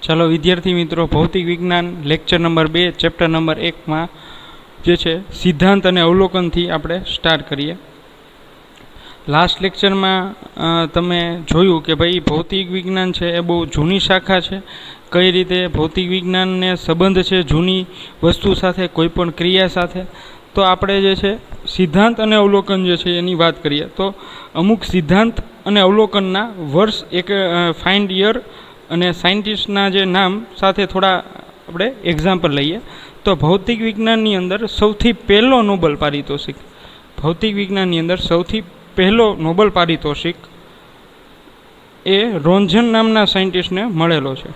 ચાલો વિદ્યાર્થી મિત્રો, ભૌતિક વિજ્ઞાન લેક્ચર નંબર 2 ચેપ્ટર નંબર 1માં જે છે સિદ્ધાંત અને અવલોકનથી આપણે સ્ટાર્ટ કરીએ. લાસ્ટ લેક્ચરમાં તમે જોયું કે ભાઈ ભૌતિક વિજ્ઞાન છે એ બહુ જૂની શાખા છે. કઈ રીતે ભૌતિક વિજ્ઞાનને સંબંધ છે જૂની વસ્તુ સાથે, કોઈ પણ ક્રિયા સાથે. તો આપણે જે છે સિદ્ધાંત અને અવલોકન જે છે એની વાત કરીએ તો અમુક સિદ્ધાંત અને અવલોકનના વર્ષ, એક ફાઇન્ડ યર અને સાયન્ટિસ્ટના જે નામ સાથે થોડા આપણે એક્ઝામ્પલ લઈએ. તો ભૌતિક વિજ્ઞાનની અંદર સૌથી પહેલો નોબલ પારિતોષિક, ભૌતિક વિજ્ઞાનની અંદર સૌથી પહેલો નોબલ પારિતોષિક એ રોન્ઝન નામના સાયન્ટિસ્ટને મળેલો છે.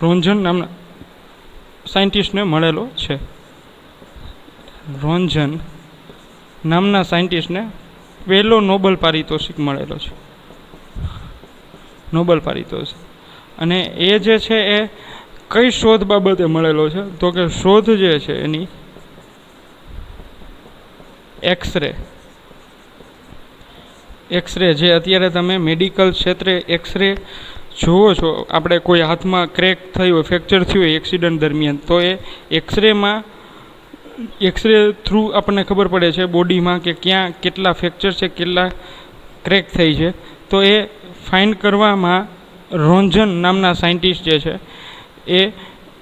રોન્ઝન નામના સાયન્ટિસ્ટને મળેલો છે. રોન્ઝન નામના સાયન્ટિસ્ટને પહેલો નોબલ પારિતોષિક મળેલો છે, નોબલ પારિતોષિક. અને એ જે છે એ કઈ શોધ બાબતે મળેલો છે તો કે શોધ જે છે એની એક્સરે જે અત્યારે તમે મેડિકલ ક્ષેત્રે એક્સરે જુઓ છો. આપણે કોઈ હાથમાં ક્રેક થયું હોય, ફ્રેક્ચર થયું હોય એક્સિડન્ટ દરમિયાન, તો એ એક્સરે થ્રુ આપણને ખબર પડે છે બોડીમાં કે ક્યાં કેટલા ફ્રેક્ચર છે, કેટલા ક્રેક થઈ છે. તો એ ફાઇન્ડ કરવામાં રોન્ઝન નામના સાયન્ટિસ્ટ જે છે એ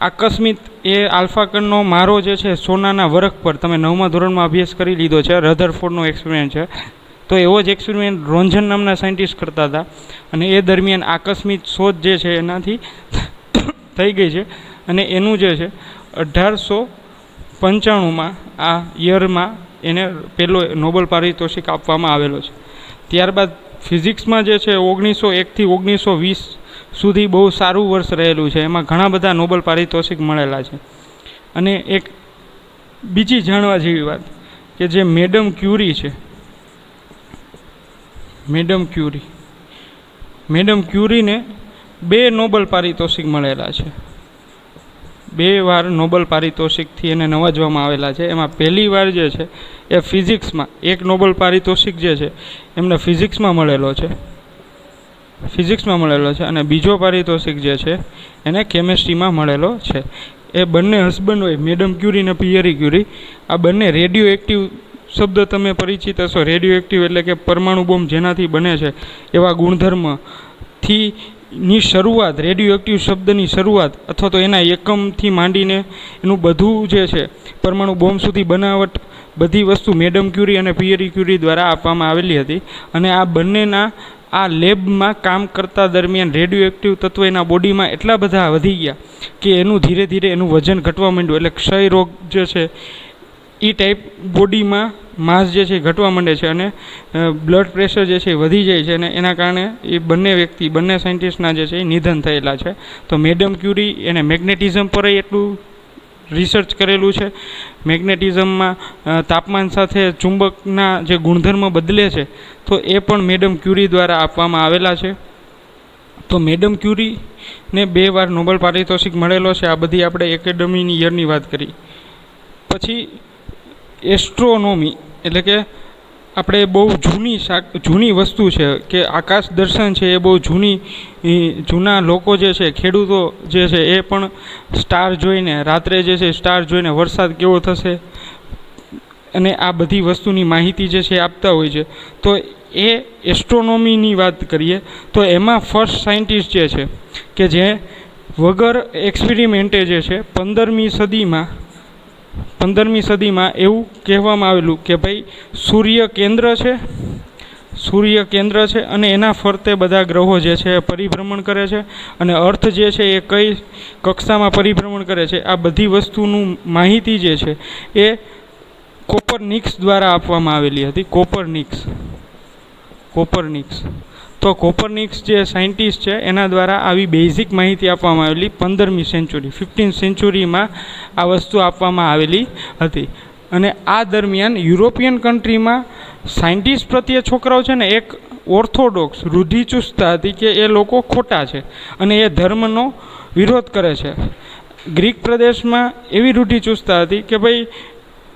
આકસ્મિક એ આલ્ફા કણનો મારો જે છે સોનાના વરખ પર, તમે 9મા ધોરણમાં અભ્યાસ કરી લીધો છે, રધરફોર્ડનો એક્સપેરિમેન્ટ છે. તો એવો જ એક્સપેરિમેન્ટ રોન્ઝન નામના સાયન્ટિસ્ટ કરતા હતા. અને એ દરમિયાન આકસ્મિક શોધ જે છે એનાથી થઈ ગઈ છે. અને એનું જે છે 1895માં આ યરમાં એને પહેલો નોબલ પારિતોષિક આપવામાં આવેલો છે. ત્યારબાદ ફિઝિક્સમાં જે છે 1901થી 1920 સુધી બહુ સારું વર્ષ રહેલું છે. એમાં ઘણા બધા નોબલ પારિતોષિક મળેલા છે. અને એક બીજી જાણવા જેવી વાત કે જે મેડમ ક્યુરી છે, મેડમ ક્યુરીને 2 નોબલ પારિતોષિક મળેલા છે. 2 વાર નોબલ પારિતોષિકથી એને નવાજવામાં આવેલા છે. એમાં પહેલી વાર જે છે એ ફિઝિક્સમાં, એક નોબલ પારિતોષિક જે છે એમને ફિઝિક્સમાં મળેલો છે, અને બીજો પારિતોષિક જે છે એને કેમેસ્ટ્રીમાં મળેલો છે. એ બંને હસબન્ડ હોય, મેડમ ક્યુરી અને પિયરી ક્યુરી, આ બંને રેડિયો એક્ટિવ શબ્દ તમે પરિચિત હશો. રેડિયો એક્ટિવ એટલે કે પરમાણુ બોમ્બ જેનાથી બને છે એવા ગુણધર્મથી ની શરૂઆત, રેડિયો એક્ટિવ શબ્દની શરૂઆત અથવા તો એના એકમથી માંડીને એનું બધું જે છે પરમાણુ બોમ્બ સુધી બનાવટ, બધી વસ્તુ મેડમ ક્યુરી અને પિયરી ક્યુરી દ્વારા આપવામાં આવેલી હતી. અને આ બંનેના આ લેબમાં કામ કરતા દરમિયાન રેડિયો એક્ટિવ તત્વ એના બોડીમાં એટલા બધા વધી ગયા કે એનું ધીરે ધીરે એનું વજન ઘટવા માંડ્યું. એટલે ક્ષય રોગ જે છે એ ટાઈપ બોડીમાં માસ જે છે ઘટવા માંડે છે અને બ્લડ પ્રેશર જે છે વધી જાય છે. અને એના કારણે એ બંને સાયન્ટિસ્ટના જે છે એ નિધન થયેલા છે. તો મેડમ ક્યુરી એને મેગ્નેટિઝમ પર એટલું રિસર્ચ કરેલું છે. મેગ્નેટિઝમમાં તાપમાન સાથે ચુંબકના જે ગુણધર્મ બદલે છે તો એ પણ મેડમ ક્યુરી દ્વારા આપવામાં આવેલા છે. તો મેડમ ક્યુરીને 2 વાર નોબલ પારિતોષિક મળેલો છે. આ બધી આપણે એકેડેમીની યરની વાત કરી. પછી એસ્ટ્રોનોમી એટલે કે આપણે બહુ જૂની વસ્તુ છે કે આકાશ દર્શન છે એ બહુ જૂના લોકો જે છે, ખેડૂતો જે છે એ પણ સ્ટાર જોઈને, રાત્રે જે છે સ્ટાર જોઈને વરસાદ કેવો થશે અને આ બધી વસ્તુની માહિતી જે છે આપતા હોય છે. તો એ એસ્ટ્રોનોમીની વાત કરીએ તો એમાં ફર્સ્ટ સાયન્ટિસ્ટ જે છે કે જે વગર એક્સપેરિમેન્ટે જે છે 15મી સદીમાં એવું કહેવામાં આવેલું કે ભાઈ સૂર્ય કેન્દ્ર છે અને એના ફરતે બધા ગ્રહો જે છે પરિભ્રમણ કરે છે. અને અર્થ જે છે એ કઈ કક્ષામાં પરિભ્રમણ કરે છે, આ બધી વસ્તુનું માહિતી જે છે એ કોપરનિક્સ દ્વારા આપવામાં આવેલી હતી. કોપરનિક્સ તો કોપરનિક્સ જે સાયન્ટિસ્ટ છે એના દ્વારા આવી બેઝિક માહિતી આપવામાં આવેલી. 15th સેન્ચુરીમાં આ વસ્તુ આપવામાં આવેલી હતી. અને આ દરમિયાન યુરોપિયન કન્ટ્રીમાં સાયન્ટિસ્ટ પ્રત્યે છોકરાઓ છે ને એક ઓર્થોડોક્સ રૂઢિચુસ્તતા હતી કે એ લોકો ખોટા છે અને એ ધર્મનો વિરોધ કરે છે. ગ્રીક પ્રદેશમાં એવી રૂઢિચુસ્તતા હતી કે ભાઈ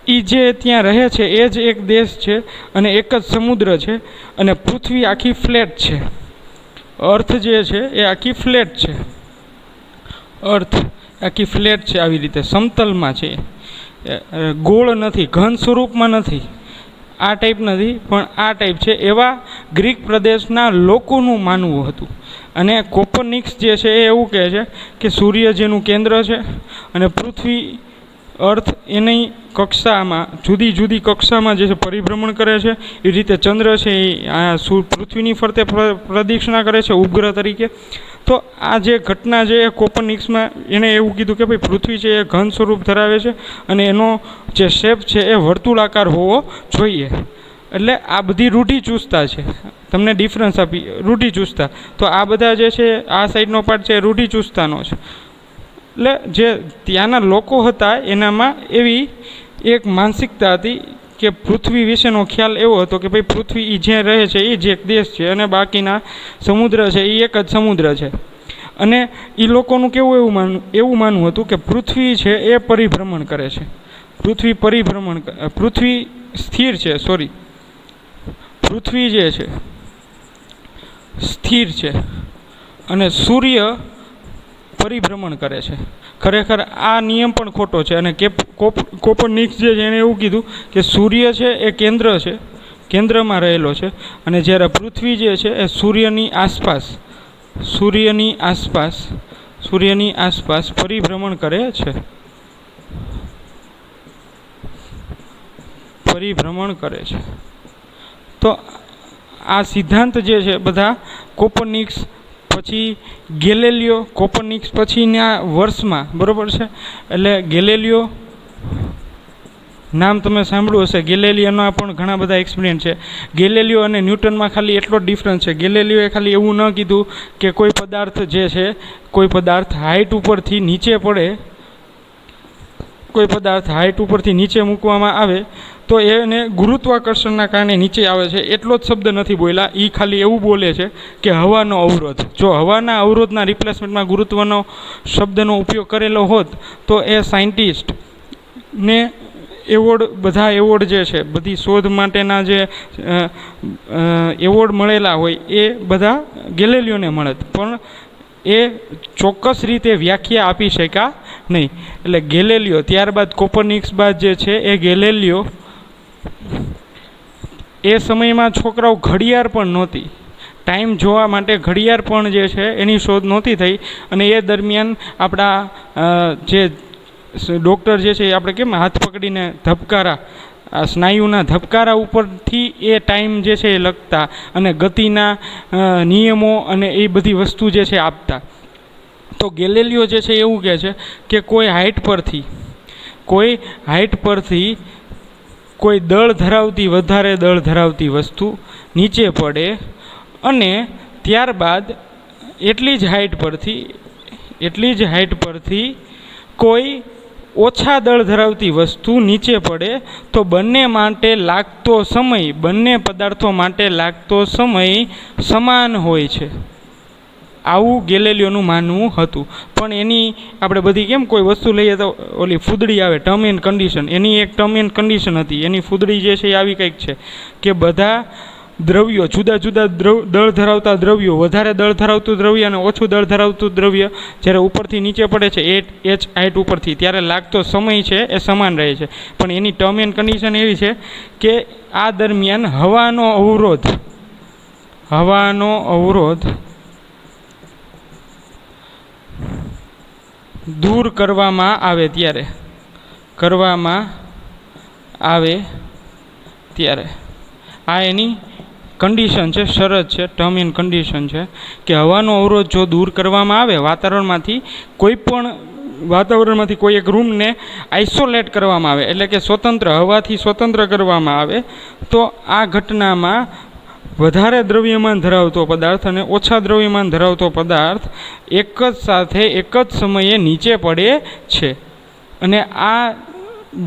એ જે ત્યાં રહે છે એ જ એક દેશ છે અને એક જ સમુદ્ર છે અને પૃથ્વી આખી ફ્લેટ છે. અર્થ જે છે એ આખી ફ્લેટ છે, અર્થ આખી ફ્લેટ છે, આવી રીતે સમતલમાં છે, ગોળ નથી, ઘન સ્વરૂપમાં નથી, આ ટાઈપ નથી, પણ આ ટાઈપ છે. એવા ગ્રીક પ્રદેશના લોકોનું માનવું હતું. અને કોપરનિક્સ જે છે એ એવું કહે છે કે સૂર્ય જેનું કેન્દ્ર છે અને પૃથ્વી અર્થ એની કક્ષામાં જુદી જુદી કક્ષામાં જે છે પરિભ્રમણ કરે છે. એ રીતે ચંદ્ર છે એ આ પૃથ્વીની ફરતે પ્રદક્ષિણા કરે છે ઉપગ્રહ તરીકે. તો આ જે ઘટના છે એ કોપરનિક્સમાં એણે એવું કીધું કે ભાઈ પૃથ્વી છે એ ઘન સ્વરૂપ ધરાવે છે અને એનો જે શેપ છે એ વર્તુળાકાર હોવો જોઈએ. એટલે આ બધી રૂઢિચુસ્તતા છે. તમને ડિફરન્સ આપી રૂઢિચુસ્તતા. તો આ બધા જે છે આ સાઈડનો પાર્ટ છે રૂઢિચુસ્તતાનો છે. એટલે જે ત્યાંના લોકો હતા એનામાં એવી એક માનસિકતા હતી કે પૃથ્વી વિશેનો ખ્યાલ એવો હતો કે ભાઈ પૃથ્વી એ જ્યાં રહે છે એ જ એક દેશ છે અને બાકીના સમુદ્ર છે એ એક જ સમુદ્ર છે. અને એ લોકોનું કેવું એવું માનવું હતું કે પૃથ્વી છે એ પરિભ્રમણ કરે છે, પૃથ્વી સ્થિર છે, પૃથ્વી જે છે સ્થિર છે અને સૂર્ય પરિભ્રમણ કરે છે. ખરેખર આ નિયમ પણ ખોટો છે. અને કોપરનિક્સ જે છે એને એવું કીધું કે સૂર્ય છે એ કેન્દ્ર છે, કેન્દ્રમાં રહેલો છે, અને જ્યારે પૃથ્વી જે છે એ સૂર્યની આસપાસ પરિભ્રમણ કરે છે, તો આ સિદ્ધાંત જે છે બધા કોપરનિક્સ પછી ગેલેલિયો, કોપરનિક્સ પછીના વર્ષમાં, બરાબર છે. એટલે ગેલેલિયો નામ તમે સાંભળ્યું હશે. ગેલેલિયોના પણ ઘણા બધા એક્સપિરિયન્સ છે. ગેલેલિયો અને ન્યૂટનમાં ખાલી એટલો જ ડિફરન્સ છે. ગેલેલિયોએ ખાલી એવું ન કીધું કે કોઈ પદાર્થ હાઇટ ઉપરથી નીચે મૂકવામાં આવે તો એને ગુરુત્વાકર્ષણના કારણે નીચે આવે છે, એટલો જ શબ્દ નથી બોલ્યા. એ ખાલી એવું બોલે છે કે હવાનો અવરોધ. જો હવાના અવરોધના રિપ્લેસમેન્ટમાં ગુરુત્વનો શબ્દનો ઉપયોગ કરેલો હોત તો એ સાયન્ટિસ્ટને બધા એવોર્ડ જે છે, બધી શોધ માટેના જે એવોર્ડ મળેલા હોય એ બધા ગેલેલિયોને મળે, પણ એ ચોક્કસ રીતે વ્યાખ્યા આપી શક્યા નહીં. એટલે ગેલેલિયો ત્યારબાદ કોપરનિક્સ બાદ જે છે એ ગેલેલિયો. એ સમયમાં છોકરાઓ ઘડિયાળ પણ નહોતી, ટાઈમ જોવા માટે ઘડિયાળ પણ જે છે એની શોધ નહોતી થઈ. અને એ દરમિયાન આપણા જે ડૉક્ટર જે છે એ આપણે કેમ હાથ પકડીને ધબકારા, સ્નાયુના ધબકારા ઉપરથી એ ટાઈમ જે છે એ લખતા અને ગતિના નિયમો અને એ બધી વસ્તુ જે છે આપતા. તો ગેલેલિયો જે છે એવું કહે છે કે કોઈ હાઇટ પરથી કોઈ વધારે દળ ધરાવતી વસ્તુ નીચે પડે અને ત્યારબાદ એટલી જ હાઇટ પરથી કોઈ ઓછા દળ ધરાવતી વસ્તુ નીચે પડે તો બંને પદાર્થો માટે લાગતો સમય સમાન હોય છે. આવું ગેલેલિયોનું માનવું હતું. પણ એની આપણે બધી કેમ કોઈ વસ્તુ લઈએ તો ઓલી ફૂદડી આવે, ટર્મ એન્ડ કન્ડિશન, એની એક ટર્મ એન્ડ કન્ડિશન હતી. એની ફૂદડી જે છે એ આવી કંઈક છે કે બધા દ્રવ્યો, જુદા જુદા દળ ધરાવતા દ્રવ્યો, વધારે દળ ધરાવતું દ્રવ્ય અને ઓછું દળ ધરાવતું દ્રવ્ય જ્યારે ઉપરથી નીચે પડે છે h હાઇટ ઉપરથી, ત્યારે લાગતો સમય છે એ સમાન રહે છે. પણ એની ટર્મ એન્ડ કન્ડિશન એવી છે કે આ દરમિયાન હવાનો અવરોધ દૂર કરવામાં આવે ત્યારે આ એની કન્ડિશન છે, શરત છે, ટર્મ એન્ડ કન્ડિશન છે કે હવાનો અવરોધ જો દૂર કરવામાં આવે વાતાવરણમાંથી કોઈ એક રૂમને આઇસોલેટ કરવામાં આવે, એટલે કે હવાથી સ્વતંત્ર કરવામાં આવે, તો આ ઘટનામાં વધારે દ્રવ્યમાન ધરાવતો પદાર્થ અને ઓછા દ્રવ્યમાન ધરાવતો પદાર્થ એક જ સમયે નીચે પડે છે. અને આ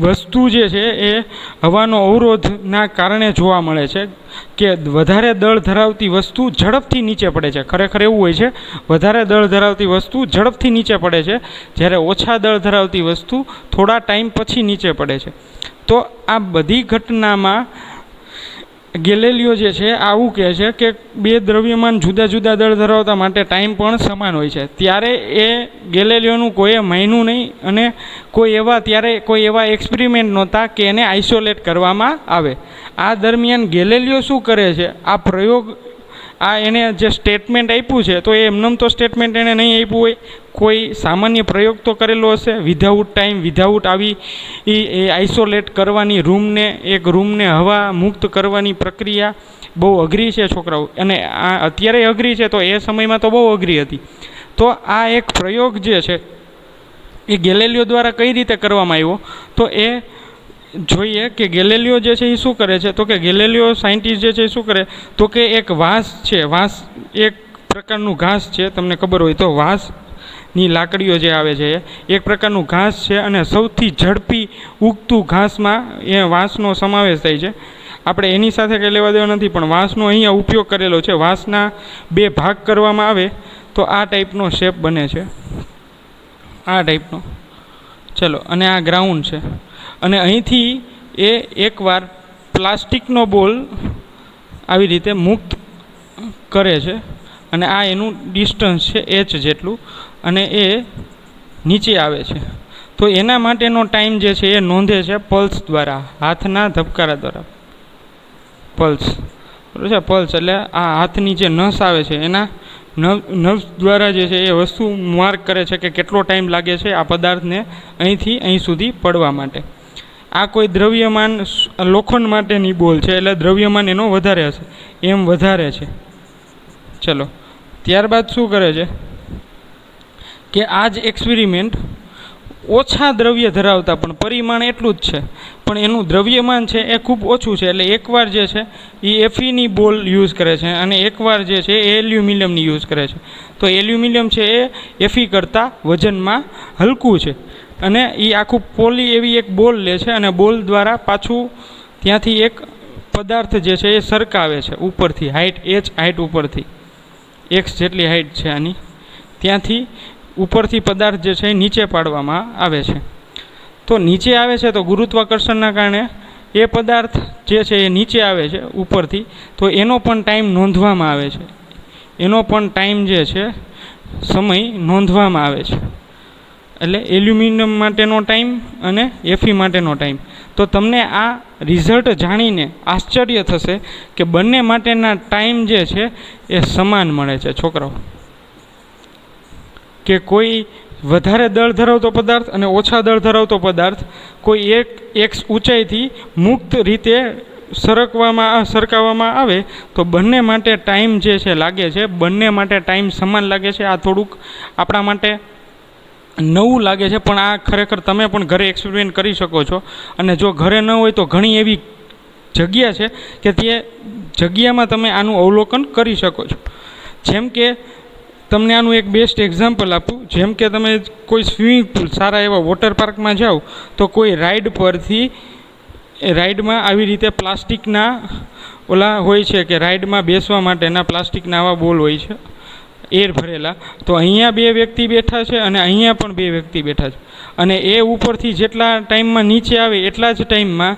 વસ્તુ જે છે એ હવાનો અવરોધના કારણે જોવા મળે છે કે વધારે દળ ધરાવતી વસ્તુ ઝડપથી નીચે પડે છે. ખરેખર એવું હોય છે, વધારે દળ ધરાવતી વસ્તુ ઝડપથી નીચે પડે છે, જ્યારે ઓછા દળ ધરાવતી વસ્તુ થોડા ટાઈમ પછી નીચે પડે છે. તો આ બધી ઘટનામાં ગેલેલિયો જે છે આવું કહે છે કે બે દ્રવ્યમાન જુદા જુદા દળ ધરાવતા માટે ટાઈમ પણ સમાન હોય છે. ત્યારે એ ગેલેલિયોનું કોઈએ માન્યું નહીં અને ત્યારે કોઈ એવા એક્સપેરિમેન્ટ નહોતા કે એને આઇસોલેટ કરવામાં આવે. આ દરમિયાન ગેલેલિયો શું કરે છે, આ પ્રયોગ એને જે સ્ટેટમેન્ટ આપ્યું છે તો એ એમનેમ તો સ્ટેટમેન્ટ એને નહીં આપ્યું હોય, કોઈ સામાન્ય પ્રયોગ તો કરેલો હશે વિધાઉટ ટાઈમ, વિધાઉટ આવી એ આઇસોલેટ કરવાની એક રૂમને હવા મુક્ત કરવાની પ્રક્રિયા બહુ અઘરી છે છોકરાઓ, અને આ અત્યારે અઘરી છે તો એ સમયમાં તો બહુ અઘરી હતી. તો આ એક પ્રયોગ જે છે એ ગેલેલિયો દ્વારા કઈ રીતે કરવામાં આવ્યો તો એ જોઈએ કે ગેલેલિયો જે છે એ શું કરે છે. તો કે ગેલેલિયો સાયન્ટિસ્ટ જે છે એ શું કરે તો કે એક વાંસ છે, વાંસ એક પ્રકારનું ઘાસ છે, તમને ખબર હોય તો વાંસની લાકડીઓ જે આવે છે એક પ્રકારનું ઘાસ છે, અને સૌથી ઝડપી ઉગતું ઘાસમાં એ વાંસનો સમાવેશ થાય છે. આપણે એની સાથે કંઈ લેવા દેવા નથી, પણ વાંસનો અહીંયા ઉપયોગ કરેલો છે. વાંસના બે ભાગ કરવામાં આવે તો આ ટાઈપનો શેપ બને છે, આ ટાઈપનો. ચલો, અને આ ગ્રાઉન્ડ છે, અને અહીંથી એ એકવાર પ્લાસ્ટિકનો બોલ આવી રીતે મુક્ત કરે છે, અને આ એનું ડિસ્ટન્સ છે h જેટલું, અને એ નીચે આવે છે. તો એના માટેનો ટાઈમ જે છે એ નોંધે છે પલ્સ દ્વારા, હાથના ધબકારા દ્વારા. પલ્સ બરાબર છે, પલ્સ એટલે આ હાથની જે નસ આવે છે એના નર્વ્સ દ્વારા જે છે એ વસ્તુ માર્ક કરે છે કે કેટલો ટાઈમ લાગે છે આ પદાર્થને અહીંથી અહીં સુધી પડવા માટે. આ કોઈ દ્રવ્યમાન લોખંડ માટેની બોલ છે એટલે દ્રવ્યમાન એનો વધારે હશે, એમ વધારે છે. ચલો, ત્યારબાદ શું કરે છે કે આ જ એક્સપેરિમેન્ટ ઓછા દ્રવ્ય ધરાવતા, પણ પરિમાણ એટલું જ છે, પણ એનું દ્રવ્યમાન છે એ ખૂબ ઓછું છે. એટલે એકવાર જે છે એ એફીની બોલ યુઝ કરે છે, અને એકવાર જે છે એ એલ્યુમિનિયમની યુઝ કરે છે. તો એલ્યુમિનિયમ છે એ એફી કરતાં વજનમાં હલકું છે, અને એ આખું પોલી એવી એક બોલ લે છે, અને બોલ દ્વારા પાછું ત્યાંથી એક પદાર્થ જે છે એ સરકાવે છે ઉપરથી, હાઈટ ઉપરથી x જેટલી હાઈટ છે આની, ત્યાંથી ઉપરથી પદાર્થ જે છે એ નીચે પાડવામાં આવે છે. તો નીચે આવે છે તો ગુરુત્વાકર્ષણના કારણે એ પદાર્થ જે છે એ નીચે આવે છે ઉપરથી, તો એનો પણ ટાઈમ નોંધવામાં આવે છે, એનો પણ ટાઈમ જે છે સમય નોંધવામાં આવે છે. એટલે એલ્યુમિનિયમ માટેનો ટાઈમ અને એફી માટેનો ટાઈમ. તો તમને આ રિઝલ્ટ જાણીને આશ્ચર્ય થશે કે બંને માટેના ટાઈમ જે છે એ સમાન મળે છે છોકરાઓ. કે કોઈ વધારે દળ ધરાવતો પદાર્થ અને ઓછા દળ ધરાવતો પદાર્થ કોઈ એક x ઊંચાઈથી મુક્ત રીતે સરકાવવામાં આવે તો બંને માટે ટાઈમ જે છે લાગે છે, બંને માટે ટાઈમ સમાન લાગે છે. આ થોડુંક આપણા માટે નવું લાગે છે, પણ આ ખરેખર તમે પણ ઘરે એક્સપેરિમેન્ટ કરી શકો છો. અને જો ઘરે ન હોય તો ઘણી એવી જગ્યા છે કે તે જગ્યામાં તમે આનું અવલોકન કરી શકો છો. જેમ કે તમને આનું એક બેસ્ટ એક્ઝામ્પલ આપું, જેમ કે તમે કોઈ સ્વિમિંગ પુલ, સારા એવા વોટર પાર્કમાં જાઓ તો કોઈ રાઈડ પરથી રાઈડમાં આવી રીતે પ્લાસ્ટિકના ઓલા હોય છે કે રાઈડમાં બેસવા માટેના પ્લાસ્ટિકના આવા બોલ હોય છે એર ભરેલા. તો અહીંયા બે વ્યક્તિ બેઠા છે અને અહીંયા પણ બે વ્યક્તિ બેઠા છે, અને એ ઉપરથી જેટલા ટાઈમમાં નીચે આવે એટલા જ ટાઈમમાં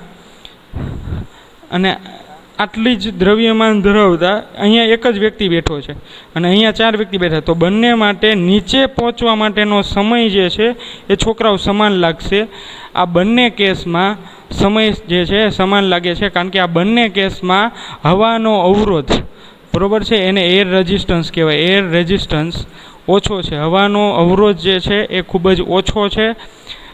અને આટલી જ દ્રવ્યમાન ધરાવતા અહીંયા એક જ વ્યક્તિ બેઠો છે અને અહીંયા 4 વ્યક્તિ બેઠા. તો બંને માટે નીચે પહોંચવા માટેનો સમય જે છે એ છોકરાઓ સમાન લાગશે. આ બંને કેસમાં સમય જે છે સમાન લાગે છે, કારણ કે આ બંને કેસમાં હવાનો અવરોધ, બરાબર છે, એને એર રેઝિસ્ટન્સ કહેવાય. એર રેઝિસ્ટન્સ ઓછો છે, હવાનો અવરોધ જે છે એ ખૂબ જ ઓછો છે,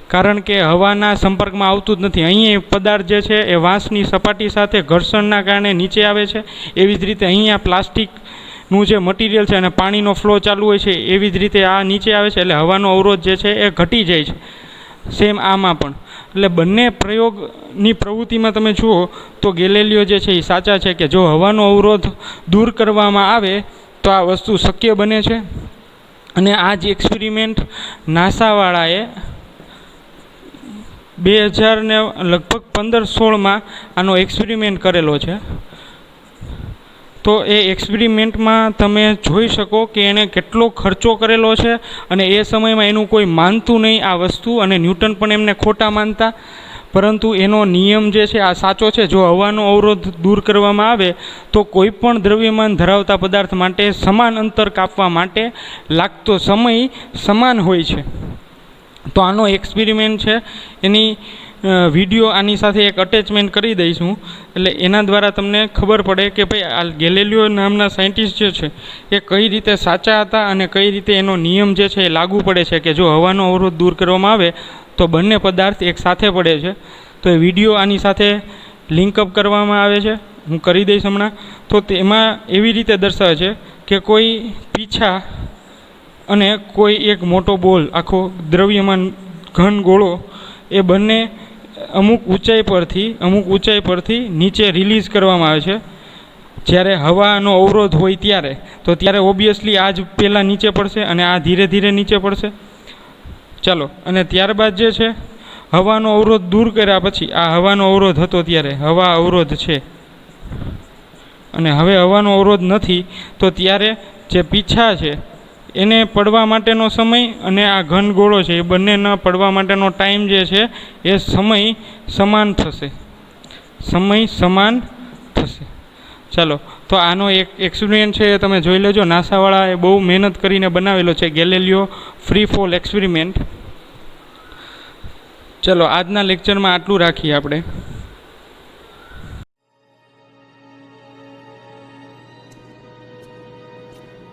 કારણ કે હવાના સંપર્કમાં આવતું જ નથી. અહીંયા પદાર્થ જે છે એ વાંસની સપાટી સાથે ઘર્ષણના કારણે નીચે આવે છે. એવી જ રીતે અહીંયા પ્લાસ્ટિકનું જે મટીરિયલ છે અને પાણીનો ફ્લો ચાલુ હોય છે એવી જ રીતે આ નીચે આવે છે, એટલે હવાનો અવરોધ જે છે એ ઘટી જાય છે. સેમ આમાં પણ. એટલે બંને પ્રયોગની પ્રવૃત્તિમાં તમે જુઓ તો ગેલેલિયો જે છે એ સાચા છે કે જો હવાનો અવરોધ દૂર કરવામાં આવે તો આ વસ્તુ શક્ય બને છે. અને આ જ એક્સપેરિમેન્ટ નાસાવાળાએ 2000 ને લગભગ 15-16માં આનો એક્સપેરિમેન્ટ કરેલો છે. તો એ એક્સપેરિમેન્ટમાં તમે જોઈ શકો કે એણે કેટલો ખર્ચો કરેલો છે, અને એ સમયમાં એનું કોઈ માનતું નહીં આ વસ્તુ, અને ન્યૂટન પણ એમને ખોટા માનતા. પરંતુ એનો નિયમ જે છે આ સાચો છે. જો હવાનો અવરોધ દૂર કરવામાં આવે તો કોઈ પણ દ્રવ્યમાન ધરાવતા પદાર્થ માટે સમાન અંતર કાપવા માટે લાગતો સમય સમાન હોય છે. તો આનો એક્સપેરિમેન્ટ છે, એની વિડીયો આની સાથે એક અટેચમેન્ટ કરી દઈશું, એટલે એના દ્વારા તમને ખબર પડે કે ભાઈ આ ગેલેલિયો નામના સાયન્ટિસ્ટ જે છે એ કઈ રીતે સાચા હતા અને કઈ રીતે એનો નિયમ જે છે એ લાગુ પડે છે કે જો હવાનો અવરોધ દૂર કરવામાં આવે તો બંને પદાર્થ એક સાથે પડે છે. તો એ વિડીયો આની સાથે લિંકઅપ કરવામાં આવે છે, હું કરી દઈશ હમણાં. તો તેમાં એવી રીતે દર્શાવે છે કે કોઈ પીછા અને કોઈ એક મોટો બોલ, આખો દ્રવ્યમાન ઘન ગોળો, એ બંને અમુક ઊંચાઈ પરથી નીચે રિલીઝ કરવામાં આવે છે. જ્યારે હવાનો અવરોધ હોય ત્યારે, તો ત્યારે ઓબ્વિયસલી આ જ પહેલાં નીચે પડશે અને આ ધીરે ધીરે નીચે પડશે. ચાલો, અને ત્યારબાદ જે છે હવાનો અવરોધ દૂર કર્યા પછી, આ હવાનો અવરોધ હતો ત્યારે હવા અવરોધ છે અને હવે હવાનો અવરોધ નથી, તો ત્યારે જે પીછા છે એને પડવા માટેનો સમય અને આ ઘન ગોળો છે એ બંનેના પડવા માટેનો ટાઈમ જે છે એ સમય સમાન થશે. ચાલો, તો આનો એક એક્સપેરિમેન્ટ છે એ તમે જોઈ લેજો. નાસાવાળાએ બહુ મહેનત કરીને બનાવેલો છે, ગેલેલિયો ફ્રી ફોલ એક્સપેરિમેન્ટ. ચલો, આજના લેક્ચરમાં આટલું રાખીએ આપણે.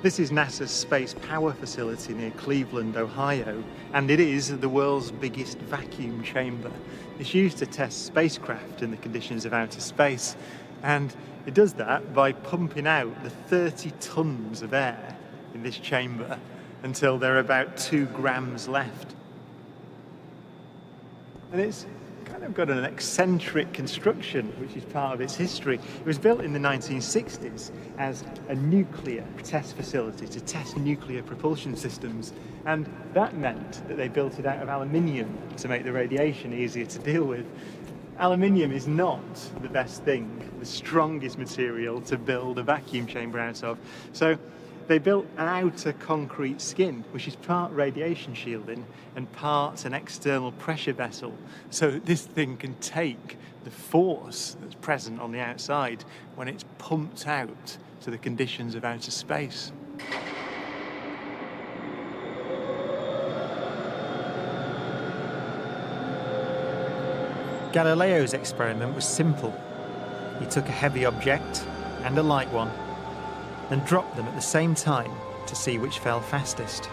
This is NASA's Space Power Facility near Cleveland, Ohio, and it is the world's biggest vacuum chamber. It's used to test spacecraft in the conditions of outer space, and it does that by pumping out the 30 tons of air in this chamber until there are about 2 grams left. And it's kind of got an eccentric construction, which is part of its history. It was built in the 1960s as a nuclear test facility to test nuclear propulsion systems, and that meant that they built it out of aluminium to make the radiation easier to deal with. Aluminium is not the best thing, the strongest material to build a vacuum chamber out of. So they built an outer concrete skin, which is part radiation shielding and part an external pressure vessel, so that this thing can take the force that's present on the outside when it's pumped out to the conditions of outer space. Galileo's experiment was simple. He took a heavy object and a light one and dropped them at the same time to see which fell fastest.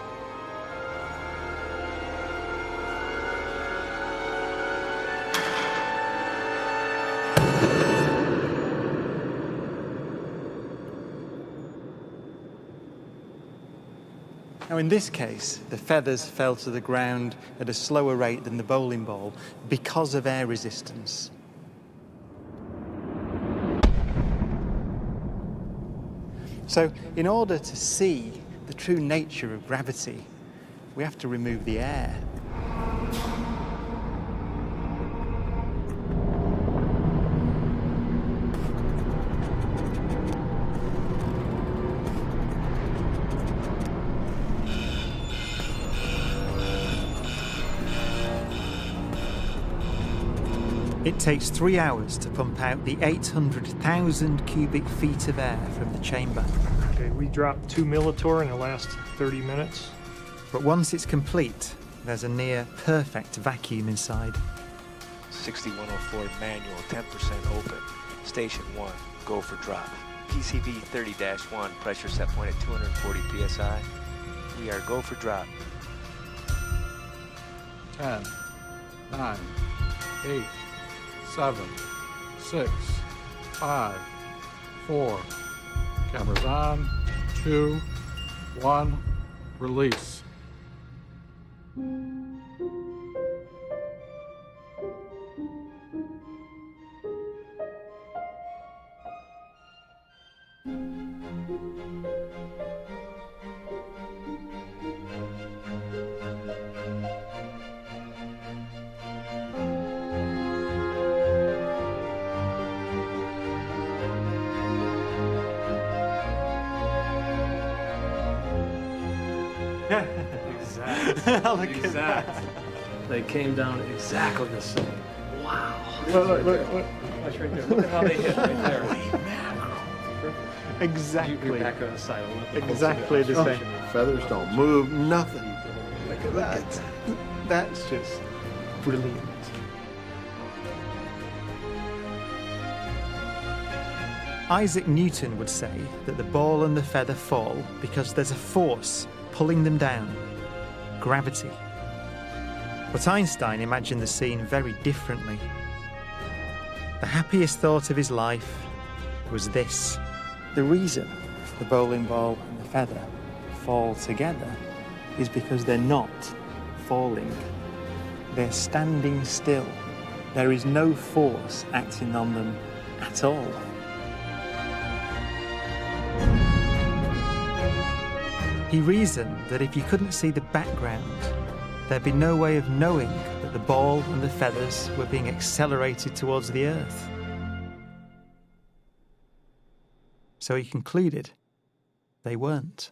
Now in this case, the feathers fell to the ground at a slower rate than the bowling ball because of air resistance. So in order to see the true nature of gravity, we have to remove the air. It takes 3 hours to pump out the 800,000 cubic feet of air from the chamber. Okay, we dropped 2 Militor in the last 30 minutes. But once it's complete, there's a near perfect vacuum inside. 6104 manual, 10% open. Station 1, go for drop. PCB 30-1, pressure set point at 240 psi. We are go for drop. 10, 9, 8, 7, 6, 5, 4. Cameras on. 2, 1. Release. Exactly. Look at that. They came down exactly the same. Look. That's right there. Look at how they hit right there. Exactly. Back on the side. Exactly the same. Feathers don't move, nothing. Look at that. That's just brilliant. Isaac Newton would say that the ball and the feather fall because there's a force pulling them down, gravity. But Einstein imagined the scene very differently. The happiest thought of his life was this. The reason the bowling ball and the feather fall together is because they're not falling. They're standing still. There is no force acting on them at all. He reasoned that if you couldn't see the background, there'd be no way of knowing that the ball and the feathers were being accelerated towards the earth. So he concluded they weren't.